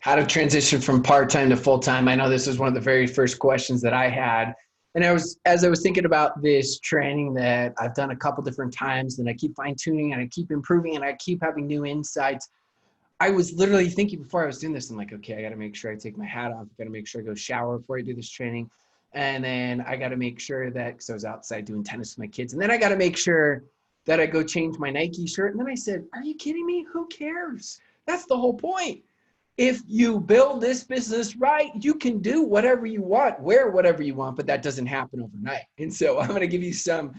how to transition from part-time to full-time. I know this was one of the very first questions that I had. And as I was thinking about this training that I've done a couple different times, and I keep fine-tuning and I keep improving and I keep having new insights. I was literally thinking before I was doing this, I'm like, okay, I got to make sure I take my hat off. I got to make sure I go shower before I do this training. And then I got to make sure that, because I was outside doing tennis with my kids, and then I got to make sure that I go change my Nike shirt. And then I said, are you kidding me? Who cares? That's the whole point. If you build this business right, you can do whatever you want, wear whatever you want, but that doesn't happen overnight. And so I'm going to give you some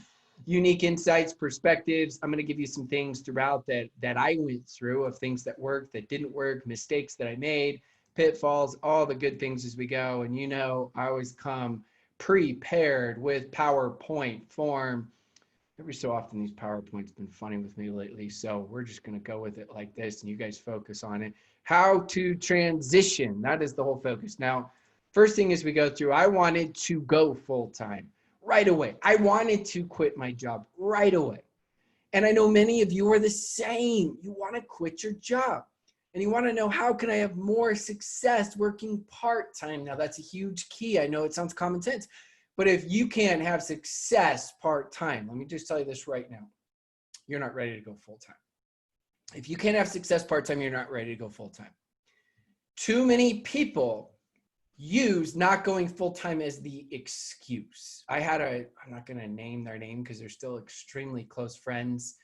unique insights, perspectives. I'm going to give you some things throughout that I went through, of things that worked, that didn't work, mistakes that I made, pitfalls, all the good things as we go. And I always come prepared with PowerPoint form. Every so often these PowerPoints been funny with me lately, so we're just going to go with it like this, and you guys focus on it. How to transition, that is the whole focus. Now, first thing as we go through, I wanted to go full-time right away. I wanted to quit my job right away. And I know many of you are the same. You want to quit your job and you want to know, how can I have more success working part-time? Now, that's a huge key. I know it sounds common sense, but if you can't have success part-time, let me just tell you this right now, you're not ready to go full-time. If you can't have success part-time, you're not ready to go full-time. Too many people use not going full-time as the excuse. I'm not going to name their name because they're still extremely close friends,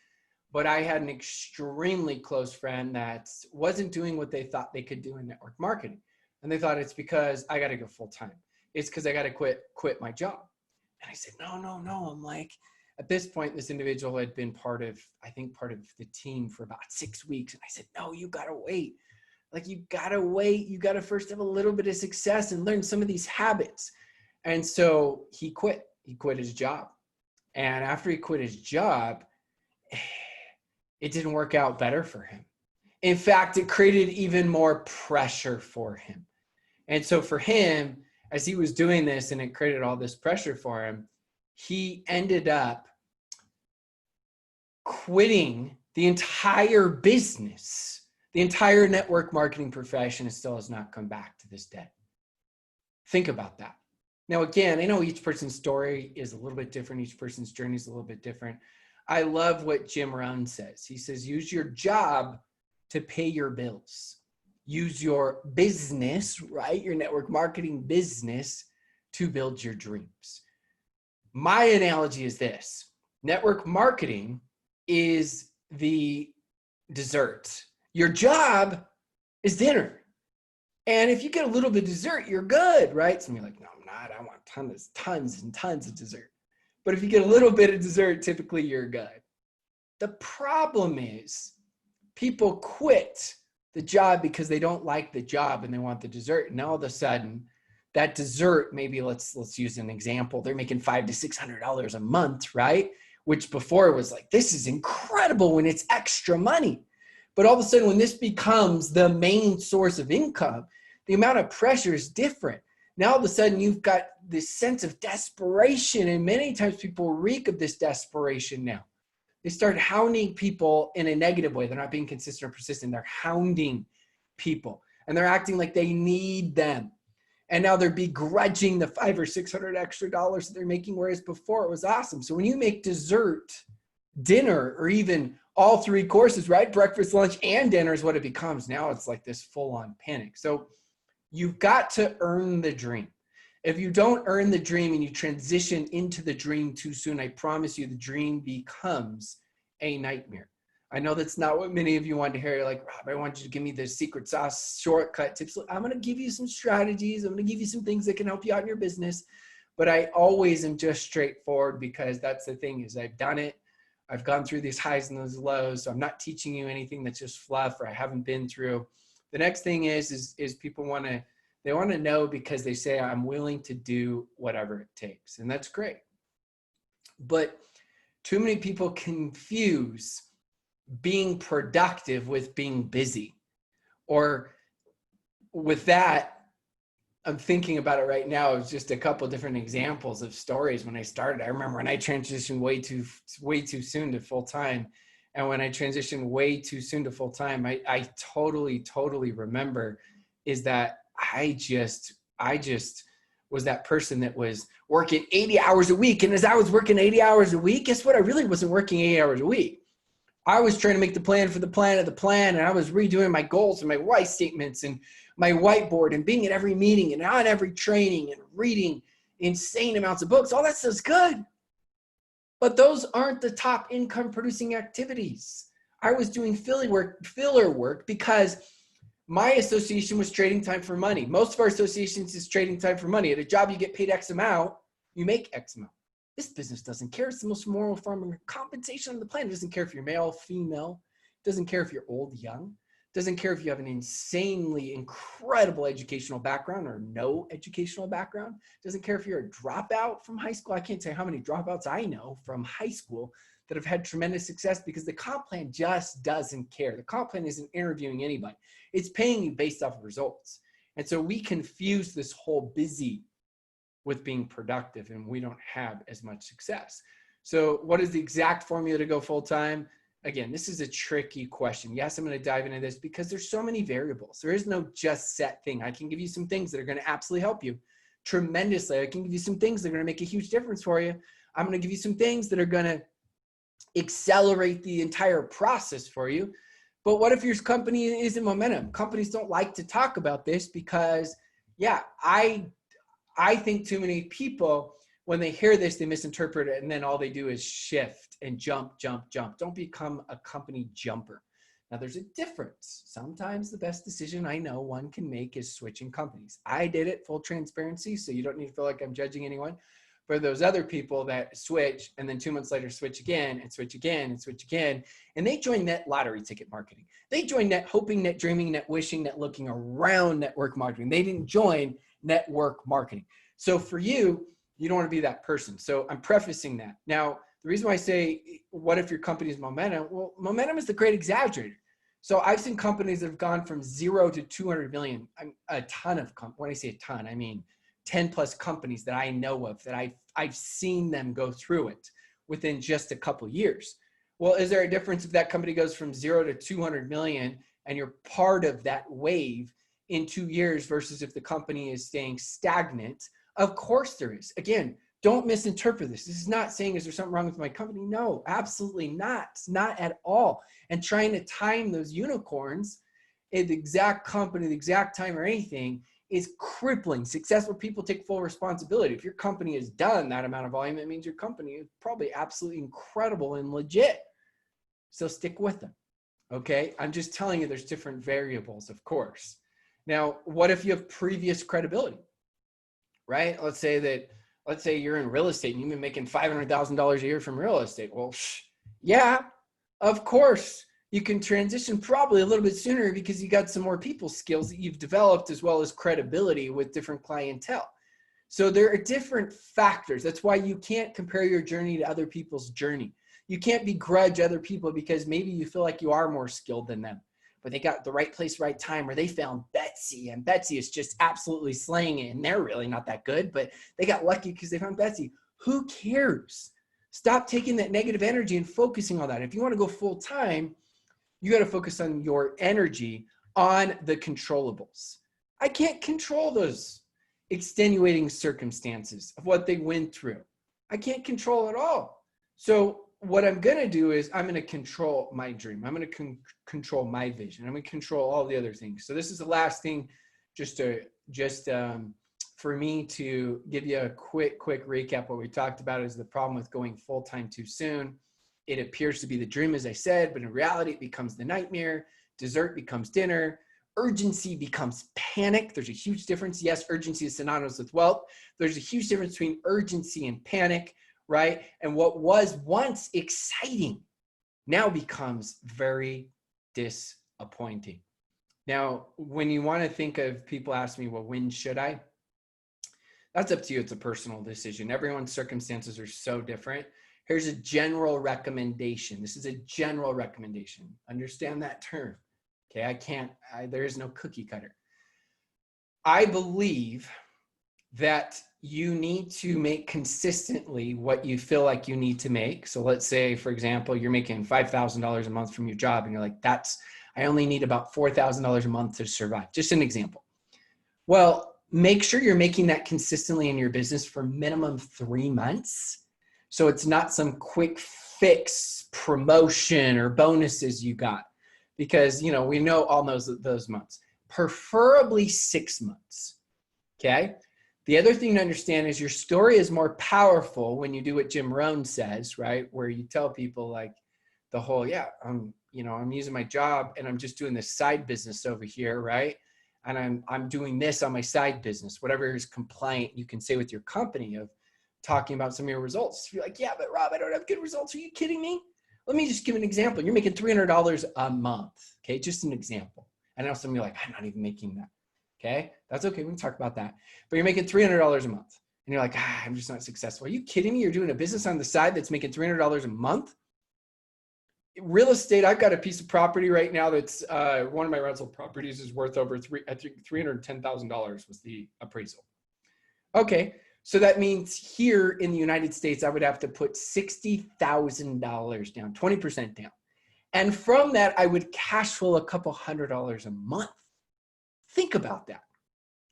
but I had an extremely close friend that wasn't doing what they thought they could do in network marketing. And they thought, it's because I got to go full-time. It's because I got to quit my job. And I said, no. I'm like, at this point, this individual had been part of the team for about 6 weeks. And I said, no, you got to wait. Like, you got to wait. You got to first have a little bit of success and learn some of these habits. And so he quit his job. And after he quit his job, it didn't work out better for him. In fact, it created even more pressure for him. And so for him, as he was doing this and it created all this pressure for him, he ended up quitting the entire business. The entire network marketing profession still has not come back to this day. Think about that. Now, again, I know each person's story is a little bit different. Each person's journey is a little bit different. I love what Jim Rohn says. He says, use your job to pay your bills. Use your business, right? Your network marketing business to build your dreams. My analogy is this: network marketing is the dessert. Your job is dinner. And if you get a little bit of dessert, you're good, right? Some of you are like, no, I'm not. I want tons and tons of dessert. But if you get a little bit of dessert, typically you're good. The problem is people quit the job because they don't like the job and they want the dessert. And all of a sudden, that dessert, maybe let's use an example. They're making $500 to $600 a month, right? Which before was like, this is incredible when it's extra money. But all of a sudden, when this becomes the main source of income, the amount of pressure is different. Now, all of a sudden, you've got this sense of desperation. And many times people reek of this desperation now. They start hounding people in a negative way. They're not being consistent or persistent. They're hounding people. And they're acting like they need them. And now they're begrudging the $500 or $600 extra dollars that they're making, whereas before it was awesome. So when you make dessert, dinner, or even all three courses, right? Breakfast, lunch, and dinner is what it becomes. Now it's like this full-on panic. So you've got to earn the dream. If you don't earn the dream and you transition into the dream too soon, I promise you the dream becomes a nightmare. I know that's not what many of you want to hear. You're like, Rob, I want you to give me the secret sauce shortcut tips. I'm going to give you some strategies. I'm going to give you some things that can help you out in your business. But I always am just straightforward, because that's the thing, is I've done it. I've gone through these highs and those lows. So I'm not teaching you anything that's just fluff or I haven't been through. The next thing is people want to know, because they say, I'm willing to do whatever it takes. And that's great. But too many people confuse being productive with being busy. Or with that, I'm thinking about it right now. It's just a couple different examples of stories when I started. I remember when I transitioned way too soon to full time. And when I transitioned way too soon to full time, I totally remember is that I just was that person that was working 80 hours a week. And as I was working 80 hours a week, guess what? I really wasn't working 80 hours a week. I was trying to make the plan for the plan of the plan. And I was redoing my goals and my why statements and my whiteboard and being at every meeting and on every training and reading insane amounts of books. All that stuff's good. But those aren't the top income producing activities. I was doing filler work because my association was trading time for money. Most of our associations is trading time for money. At a job, you get paid X amount, you make X amount. This business doesn't care. It's the most moral form of compensation on the planet. It doesn't care if you're male, female. It doesn't care if you're old, young. It doesn't care if you have an insanely incredible educational background or no educational background. It doesn't care if you're a dropout from high school. I can't tell you how many dropouts I know from high school that have had tremendous success because the comp plan just doesn't care. The comp plan isn't interviewing anybody. It's paying you based off of results. And so we confuse this whole busy with being productive, and we don't have as much success. So what is the exact formula to go full-time? Again, this is a tricky question. Yes, I'm going to dive into this because there's so many variables. There is no just set thing. I can give you some things that are going to absolutely help you tremendously. I can give you some things that are going to make a huge difference for you. I'm going to give you some things that are going to accelerate the entire process for you. But what if your company is in momentum? Companies don't like to talk about this because, yeah, I think too many people, when they hear this, they misinterpret it, and then all they do is shift and jump, jump, jump. Don't become a company jumper. Now, there's a difference. Sometimes the best decision I know one can make is switching companies. I did it, full transparency, so you don't need to feel like I'm judging anyone. For those other people that switch and then 2 months later switch again and switch again and switch again, and they join net lottery ticket marketing. They join net hoping, net dreaming, net wishing, net looking around network marketing. They didn't join network marketing. So for you, you don't want to be that person. So I'm prefacing that. Now, the reason why I say, what if your company's momentum? Well, momentum is the great exaggerator. So I've seen companies that have gone from 0 to 200 million. A ton of when I say a ton, I mean 10 plus companies that I know of that I've seen them go through it within just a couple of years. Well, is there a difference if that company goes from 0 to 200 million and you're part of that wave in 2 years versus if the company is staying stagnant? Of course there is. Again, don't misinterpret this. This is not saying, is there something wrong with my company? No, absolutely not. It's not at all. And trying to time those unicorns at the exact company, the exact time or anything is crippling. Successful people take full responsibility. If your company has done that amount of volume, it means your company is probably absolutely incredible and legit. So stick with them. Okay. I'm just telling you there's different variables, of course. Now, what if you have previous credibility, right? Let's say you're in real estate and you've been making $500,000 a year from real estate. Well, yeah, of course. You can transition probably a little bit sooner because you got some more people skills that you've developed as well as credibility with different clientele. So there are different factors. That's why you can't compare your journey to other people's journey. You can't begrudge other people because maybe you feel like you are more skilled than them, but they got the right place, right time, or they found Betsy and Betsy is just absolutely slaying it. And they're really not that good, but they got lucky because they found Betsy. Who cares? Stop taking that negative energy and focusing on that. If you want to go full time, you got to focus on your energy on the controllables. I can't control those extenuating circumstances of what they went through. I can't control it all. So what I'm going to do is I'm going to control my dream. I'm going to control my vision. I'm going to control all the other things. So this is the last thing, for me to give you a quick recap. What we talked about is the problem with going full-time too soon. It appears to be the dream, as I said, but in reality, it becomes the nightmare. Dessert becomes dinner. Urgency becomes panic. There's a huge difference. Yes, urgency is synonymous with wealth. There's a huge difference between urgency and panic, right? And what was once exciting now becomes very disappointing. Now, when you want to think of, people ask me, well, when should I? That's up to you. It's a personal decision. Everyone's circumstances are so different. Here's a general recommendation. This is a general recommendation. Understand that term. Okay, there is no cookie cutter. I believe that you need to make consistently what you feel like you need to make. So let's say, for example, you're making $5,000 a month from your job and you're like, I only need about $4,000 a month to survive. Just an example. Well, make sure you're making that consistently in your business for minimum 3 months. So it's not some quick fix promotion or bonuses you got, because, you know, we know all those months, preferably 6 months. Okay. The other thing to understand is your story is more powerful when you do what Jim Rohn says, right? Where you tell people like the whole, yeah, I'm using my job and I'm just doing this side business over here, right? And I'm doing this on my side business, whatever is compliant you can say with your company of talking about some of your results. You're like, yeah, but Rob, I don't have good results. Are you kidding me? Let me just give an example. You're making $300 a month. Okay. Just an example. And now some of you are like, I'm not even making that. Okay. That's okay. We can talk about that, but you're making $300 a month and you're like, I'm just not successful. Are you kidding me? You're doing a business on the side that's making $300 a month. Real estate, I've got a piece of property right now that's one of my rental properties is worth over $310,000 was the appraisal. Okay, so that means here in the United States, I would have to put $60,000 down, 20% down. And from that, I would cash flow a couple $100 a month. Think about that.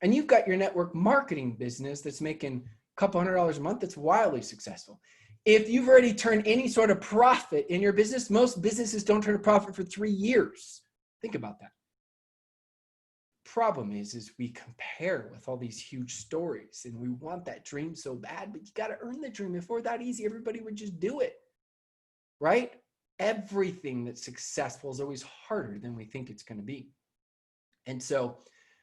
And you've got your network marketing business that's making a couple $100 a month. That's wildly successful. If you've already turned any sort of profit in your business, most businesses don't turn a profit for 3 years. Think about that. Problem is we compare with all these huge stories and we want that dream so bad, but you got to earn the dream. If it were that easy, everybody would just do it, right? Everything that's successful is always harder than we think it's going to be. And so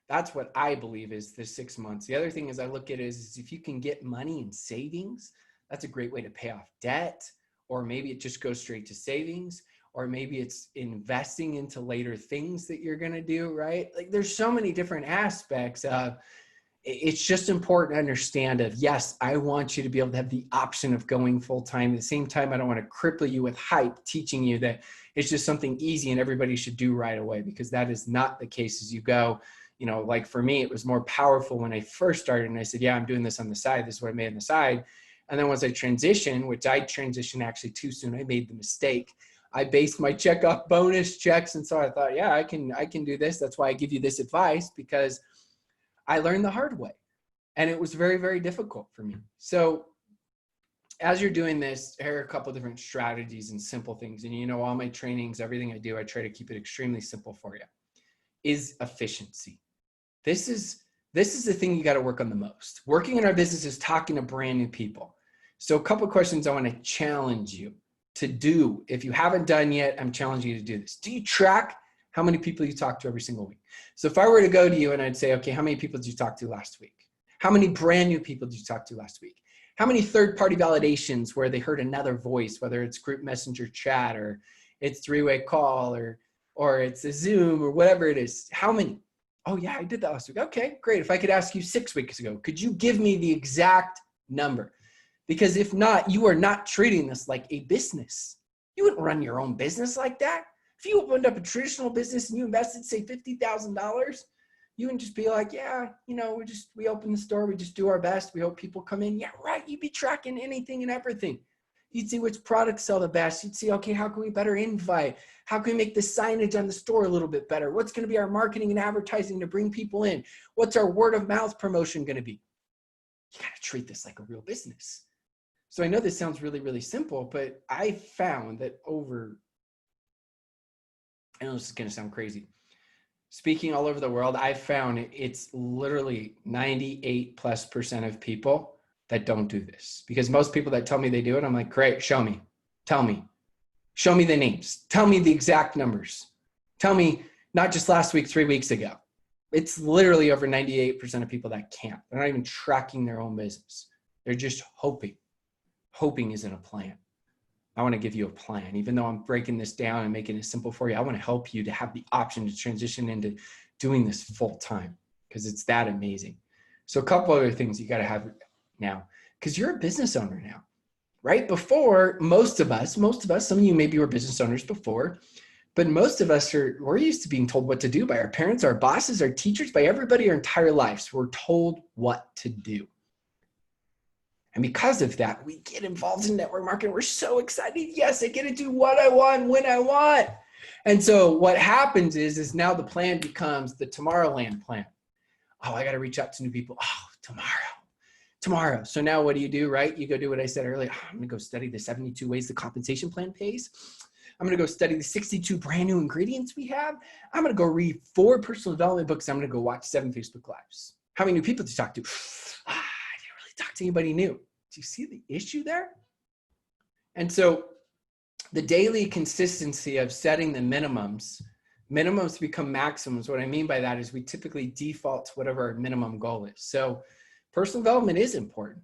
that's what I believe is the 6 months. The other thing is I look at is if you can get money in savings, that's a great way to pay off debt, or maybe it just goes straight to savings, or maybe it's investing into later things that you're going to do, right? Like there's so many different aspects of it's just important to understand of, yes, I want you to be able to have the option of going full time. At the same time, I don't want to cripple you with hype, teaching you that it's just something easy and everybody should do right away, because that is not the case as you go. You know, like for me, it was more powerful when I first started and I said, yeah, I'm doing this on the side. This is what I made on the side. And then once I transitioned, which I transitioned actually too soon, I made the mistake. I based my check off bonus checks. And so I thought, yeah, I can do this. That's why I give you this advice, because I learned the hard way and it was very, very difficult for me. So as you're doing this, here are a couple of different strategies and simple things. And you know, all my trainings, everything I do, I try to keep it extremely simple for you, is efficiency. This is the thing you got to work on the most. Working in our business is talking to brand new people. So a couple of questions I want to challenge you to do. If you haven't done yet, I'm challenging you to do this. Do you track how many people you talk to every single week? So if I were to go to you and I'd say, okay, how many people did you talk to last week? How many brand new people did you talk to last week? How many third-party validations where they heard another voice, whether it's group messenger chat or it's three-way call or it's a Zoom or whatever it is? How many? Oh yeah, I did that last week. Okay, great. If I could ask you 6 weeks ago, could you give me the exact number? Because if not, you are not treating this like a business. You wouldn't run your own business like that. If you opened up a traditional business and you invested, say, $50,000, you wouldn't just be like, yeah, you know, we open the store, we just do our best. We hope people come in. Yeah, right. You'd be tracking anything and everything. You'd see which products sell the best. You'd see, okay, how can we better invite? How can we make the signage on the store a little bit better? What's going to be our marketing and advertising to bring people in? What's our word of mouth promotion going to be? You got to treat this like a real business. So I know this sounds really, really simple, but I found that I know this is going to sound crazy. Speaking all over the world, I found it's literally 98+% of people that don't do this, because most people that tell me they do it, I'm like, great, show me, tell me, show me the names, tell me the exact numbers, tell me not just last week, 3 weeks ago. It's literally over 98% of people that can't. They're not even tracking their own business. They're just hoping. Hoping isn't a plan. I want to give you a plan. Even though I'm breaking this down and making it simple for you, I want to help you to have the option to transition into doing this full time, because it's that amazing. So a couple other things you got to have now, because you're a business owner now, right? Before, most of us, some of you maybe were business owners before, but most of us we're used to being told what to do by our parents, our bosses, our teachers, by everybody our entire lives. We're told what to do. And because of that, we get involved in network marketing. We're so excited. Yes, I get to do what I want, when I want. And so what happens is now the plan becomes the Tomorrowland plan. Oh, I got to reach out to new people. Oh, tomorrow. So now what do, right? You go do what I said earlier. I'm going to go study the 72 ways the compensation plan pays. I'm going to go study the 62 brand new ingredients we have. I'm going to go read 4 personal development books. I'm going to go watch 7 Facebook Lives. How many new people did you talk to? I didn't really talk to anybody new. Do you see the issue there? And so the daily consistency of setting the minimums become maximums. What I mean by that is we typically default to whatever our minimum goal is. So personal development is important.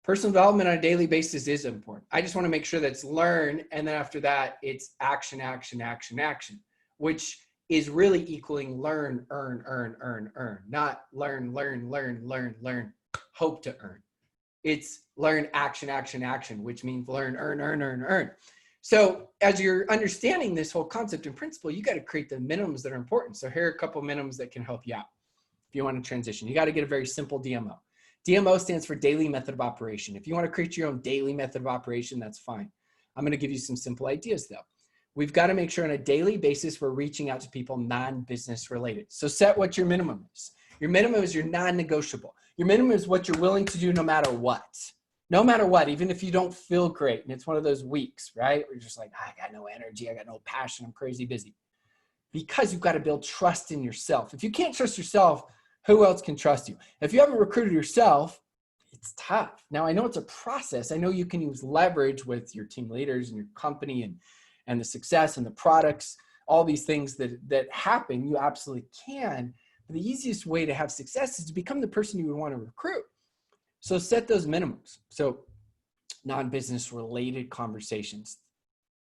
Personal development on a daily basis is important. I just want to make sure that it's learn, and then after that, it's action, action, action, action, which is really equaling learn, earn, not learn, hope to earn. It's learn, action, action, action, which means learn, earn. So as you're understanding this whole concept and principle, you got to create the minimums that are important. So here are a couple of minimums that can help you out if you want to transition. You got to get a very simple DMO. DMO stands for daily method of operation. If you want to create your own daily method of operation, that's fine. I'm going to give you some simple ideas though. We've got to make sure on a daily basis, we're reaching out to people non-business related. So set what your minimum is. Your minimum is your non-negotiable. Your minimum is what you're willing to do no matter what. No matter what, even if you don't feel great. And it's one of those weeks, right? Where you're just like, I got no energy. I got no passion. I'm crazy busy. Because you've got to build trust in yourself. If you can't trust yourself, who else can trust you? If you haven't recruited yourself, it's tough. Now, I know it's a process. I know you can use leverage with your team leaders and your company and the success and the products, all these things that happen, you absolutely can. But the easiest way to have success is to become the person you would want to recruit. So set those minimums. So non-business related conversations.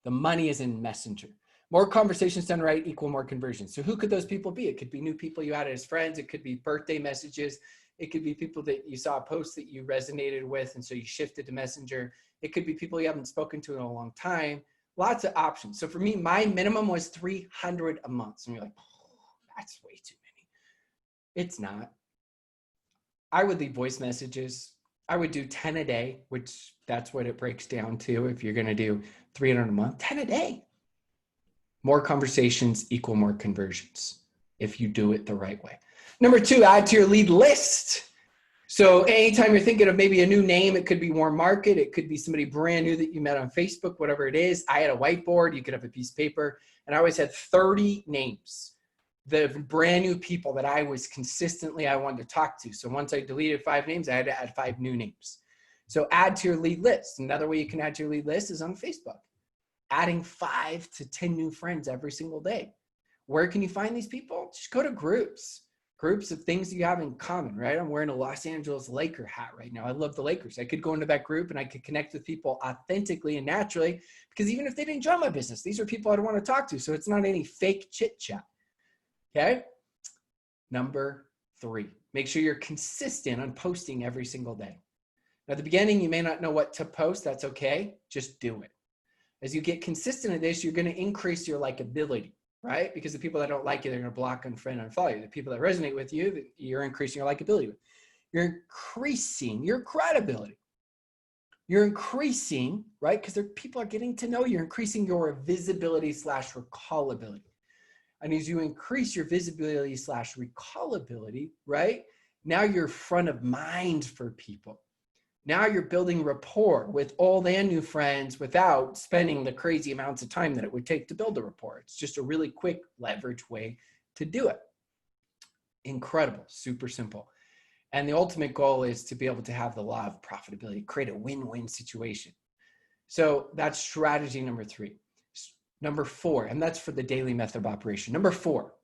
The money is in Messenger. More conversations done right equal more conversions. So who could those people be? It could be new people you added as friends. It could be birthday messages. It could be people that you saw a post that you resonated with, and so you shifted to Messenger. It could be people you haven't spoken to in a long time. Lots of options. So for me, my minimum was 300 a month. And you're like, oh, that's way too many. It's not. I would leave voice messages. I would do 10 a day, which that's what it breaks down to. If you're going to do 300 a month, 10 a day. More conversations equal more conversions if you do it the right way. Number 2, add to your lead list. So anytime you're thinking of maybe a new name, it could be warm market. It could be somebody brand new that you met on Facebook, whatever it is. I had a whiteboard. You could have a piece of paper. And I always had 30 names, the brand new people that I wanted to talk to. So once I deleted 5 names, I had to add 5 new names. So add to your lead list. Another way you can add to your lead list is on Facebook. Adding 5 to 10 new friends every single day. Where can you find these people? Just go to groups of things you have in common, right? I'm wearing a Los Angeles Laker hat right now. I love the Lakers. I could go into that group and I could connect with people authentically and naturally, because even if they didn't join my business, these are people I'd want to talk to. So it's not any fake chit chat. Okay. Number 3, make sure you're consistent on posting every single day. Now, at the beginning, you may not know what to post. That's okay. Just do it. As you get consistent at this, you're going to increase your likability, right? Because the people that don't like you, they're going to block, unfriend, unfollow you. The people that resonate with you, you're increasing your likability with. You're increasing your credibility. You're increasing, right? Because people are getting to know you. You're increasing your visibility / recallability. And as you increase your visibility / recallability, right? Now you're front of mind for people. Now you're building rapport with old and new friends without spending the crazy amounts of time that it would take to build a rapport. It's just a really quick leverage way to do it. Incredible, super simple. And the ultimate goal is to be able to have the law of profitability, create a win-win situation. So that's strategy number 3. Number 4, and that's for the daily method of operation. Number 4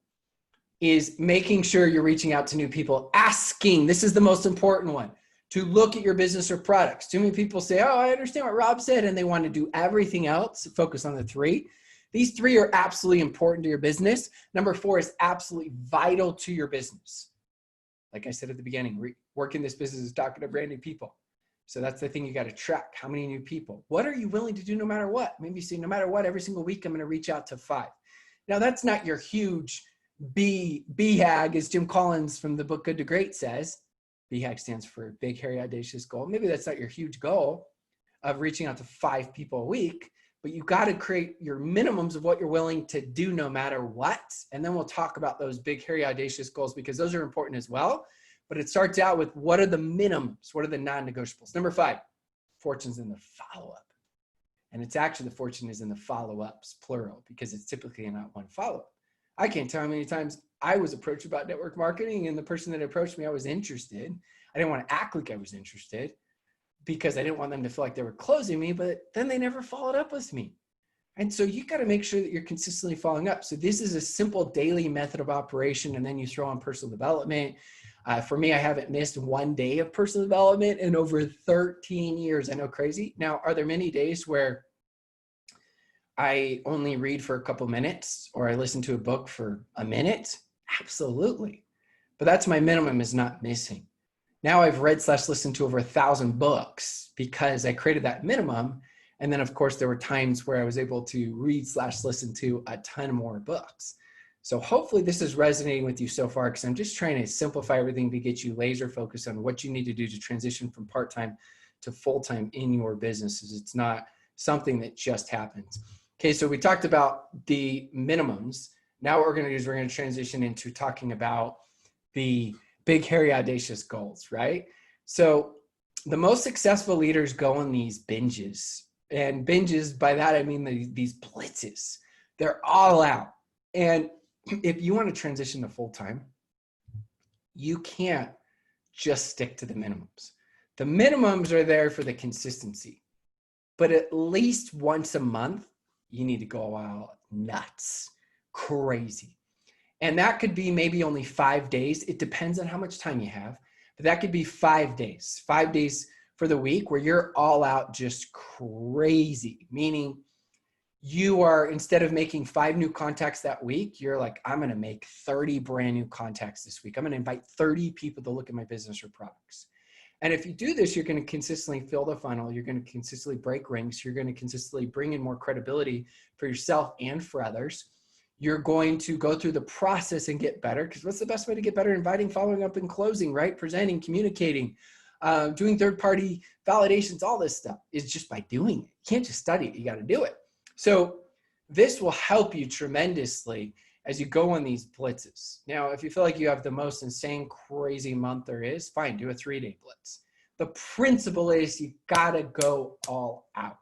is making sure you're reaching out to new people, asking, this is the most important one, to look at your business or products. Too many people say, oh, I understand what Rob said, and they want to do everything else, focus on the 3. These 3 are absolutely important to your business. Number 4 is absolutely vital to your business. Like I said at the beginning, working this business is talking to brand new people. So that's the thing you got to track. How many new people? What are you willing to do no matter what? Maybe you say, no matter what, every single week, I'm going to reach out to 5. Now, that's not your huge BHAG, as Jim Collins from the book Good to Great says. BHAG stands for Big, Hairy, Audacious Goal. Maybe that's not your huge goal of reaching out to 5 people a week, but you got to create your minimums of what you're willing to do no matter what. And then we'll talk about those big, hairy, audacious goals because those are important as well. But it starts out with what are the minimums? What are the non-negotiables? Number 5, fortune's in the follow-up. And it's actually the fortune is in the follow-ups, plural, because it's typically not one follow-up. I can't tell how many times I was approached about network marketing and the person that approached me, I was interested. I didn't want to act like I was interested because I didn't want them to feel like they were closing me, but then they never followed up with me. And so you got to make sure that you're consistently following up. So this is a simple daily method of operation, and then you throw on personal development. For me, I haven't missed one day of personal development in over 13 years. I know, crazy. Now, are there many days where I only read for a couple minutes or I listen to a book for a minute? Absolutely. But that's my minimum, is not missing. Now I've read/listened to over 1,000 books because I created that minimum. And then, of course, there were times where I was able to read/listen to a ton more books. So hopefully this is resonating with you so far, because I'm just trying to simplify everything to get you laser focused on what you need to do to transition from part-time to full-time in your businesses. It's not something that just happens. Okay, so we talked about the minimums. Now what we're going to do is we're going to transition into talking about the big, hairy, audacious goals, right? So the most successful leaders go on these binges. And binges, by that I mean these blitzes. They're all out. And if you want to transition to full-time, you can't just stick to the minimums. The minimums are there for the consistency. But at least once a month, you need to go out nuts, crazy. And that could be maybe only 5 days. It depends on how much time you have. But that could be 5 days. 5 days for the week where you're all out just crazy. Meaning you are, instead of making 5 new contacts that week, you're like, I'm going to make 30 brand new contacts this week. I'm going to invite 30 people to look at my business or products. And if you do this, you're going to consistently fill the funnel. You're going to consistently break ranks. You're going to consistently bring in more credibility for yourself and for others. You're going to go through the process and get better, because what's the best way to get better? Inviting, following up, and closing, right? Presenting, communicating, doing third-party validations, all this stuff is just by doing it. You can't just study it. You got to do it. So this will help you tremendously as you go on these blitzes. Now, if you feel like you have the most insane, crazy month there is, fine, do a 3-day blitz. The principle is you got to go all out.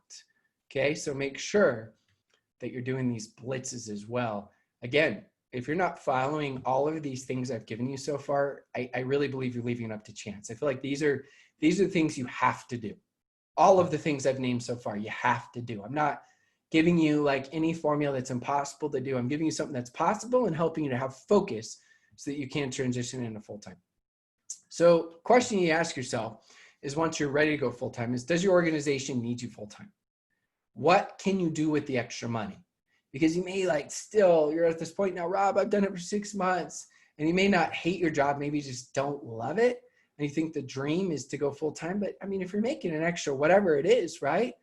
Okay, so make sure that you're doing these blitzes as well. Again, if you're not following all of these things I've given you so far, I really believe you're leaving it up to chance. I feel like these are things you have to do. All of the things I've named so far, you have to do. I'm not giving you like any formula that's impossible to do. I'm giving you something that's possible and helping you to have focus so that you can transition into full-time. So question you ask yourself is, once you're ready to go full-time, is, does your organization need you full-time? What can you do with the extra money? Because you may you're at this point now, Rob, I've done it for 6 months, and you may not hate your job. Maybe you just don't love it. And you think the dream is to go full-time. But I mean, if you're making an extra, whatever it is, right?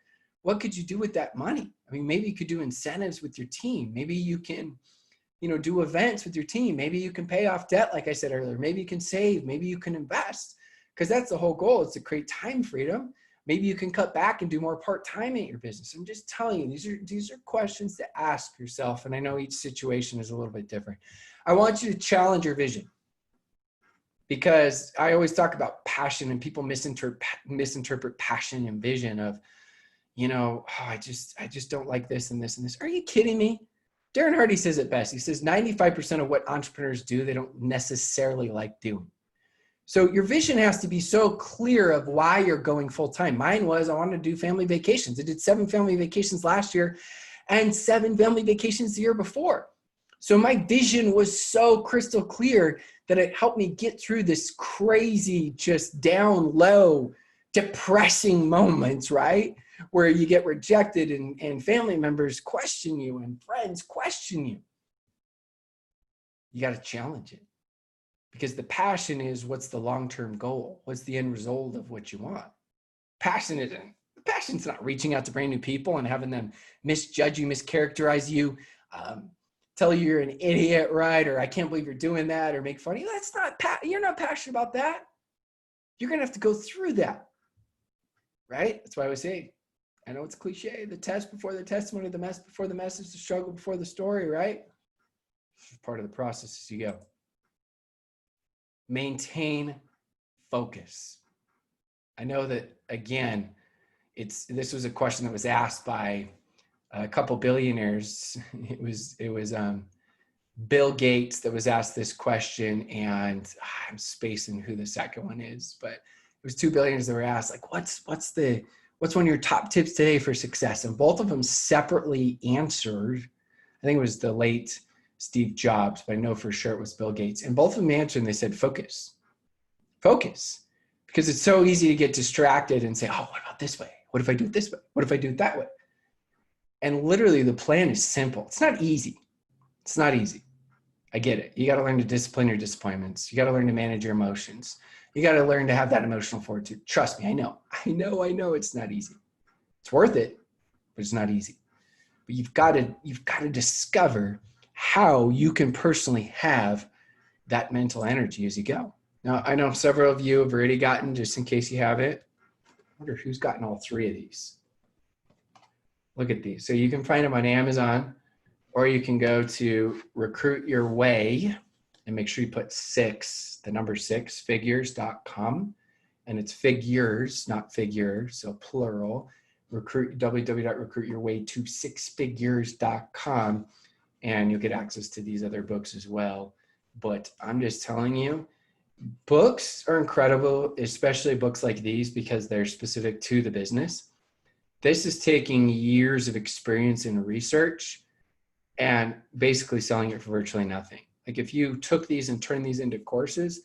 What could you do with that money? I mean, maybe you could do incentives with your team. Maybe you can, do events with your team. Maybe you can pay off debt, like I said earlier. Maybe you can save. Maybe you can invest, because that's the whole goal, is to create time freedom. Maybe you can cut back and do more part-time at your business. I'm just telling you, these are questions to ask yourself. And I know each situation is a little bit different. I want you to challenge your vision, because I always talk about passion, and people misinterpret passion and vision of, I just don't like this and this and this. Are you kidding me? Darren Hardy says it best. He says 95% of what entrepreneurs do, they don't necessarily like doing. So your vision has to be so clear of why you're going full-time. Mine was, I wanted to do family vacations. I did 7 family vacations last year and 7 family vacations the year before. So my vision was so crystal clear that it helped me get through this crazy, just down low, depressing moments, right? Where you get rejected and family members question you and friends question you. You got to challenge it, because the passion is, what's the long-term goal? What's the end result of what you want? Passion's not reaching out to brand new people and having them misjudge you, mischaracterize you, tell you you're an idiot, right? Or I can't believe you're doing that, or make fun of you. You're not passionate about that. You're going to have to go through that, right? That's why I would say, I know it's cliche, the test before the testimony, the mess before the message, the struggle before the story, right? It's part of the process as you go. Maintain focus. I know that, again, this was a question that was asked by a couple billionaires. It was Bill Gates that was asked this question, and I'm spacing who the second one is, but it was two billionaires that were asked, like, what's one of your top tips today for success? And both of them separately answered. I think it was the late Steve Jobs, but I know for sure it was Bill Gates. And both of them answered and they said, focus. Focus. Because it's so easy to get distracted and say, oh, what about this way? What if I do it this way? What if I do it that way? And literally the plan is simple. It's not easy. It's not easy. I get it. You got to learn to discipline your disappointments. You got to learn to manage your emotions. You got to learn to have that emotional fortitude. Trust me, I know it's not easy. It's worth it, but it's not easy. But you've got to discover how you can personally have that mental energy as you go. Now, I know several of you have already gotten, just in case you haven't, I wonder who's gotten all three of these. Look at these. So you can find them on Amazon, or you can go to Recruit Your Way and make sure you put 6, the number 6, figures.com. And it's figures, not figure, so plural. www.recruityourway to6figures.com. And you'll get access to these other books as well. But I'm just telling you, books are incredible, especially books like these, because they're specific to the business. This is taking years of experience in research and basically selling it for virtually nothing. Like if you took these and turned these into courses,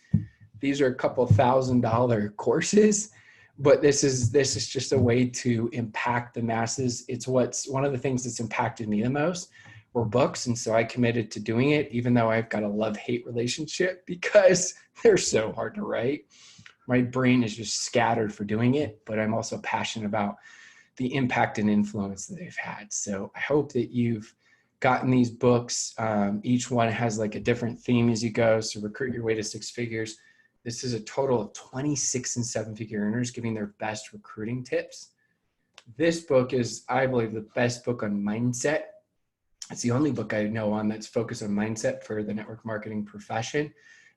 these are a couple $1,000 courses, but this is just a way to impact the masses. It's one of the things that's impacted me the most were books. And so I committed to doing it, even though I've got a love-hate relationship because they're so hard to write. My brain is just scattered for doing it, but I'm also passionate about the impact and influence that they've had. So I hope that you've gotten these books. Each one has like a different theme as you go. So Recruit Your Way to 6 Figures. This is a total of 26 and 7-figure earners giving their best recruiting tips. This book is, I believe, the best book on mindset. It's the only book I know on that's focused on mindset for the network marketing profession.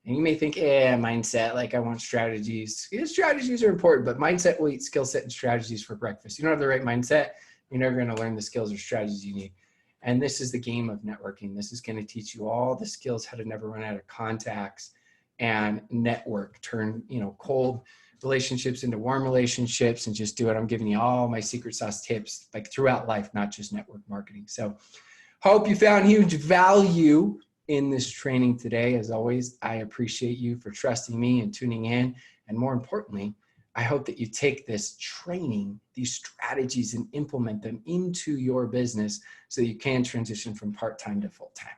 And you may think, mindset, like I want strategies. Yeah, strategies are important, but mindset will eat skill set and strategies for breakfast. You don't have the right mindset, you're never going to learn the skills or strategies you need. And this is the game of networking. This is going to teach you all the skills, how to never run out of contacts and network, turn, cold relationships into warm relationships and just do it. I'm giving you all my secret sauce tips like throughout life, not just network marketing. So hope you found huge value in this training today. As always, I appreciate you for trusting me and tuning in. And more importantly, I hope that you take this training, these strategies, and implement them into your business so you can transition from part-time to full-time.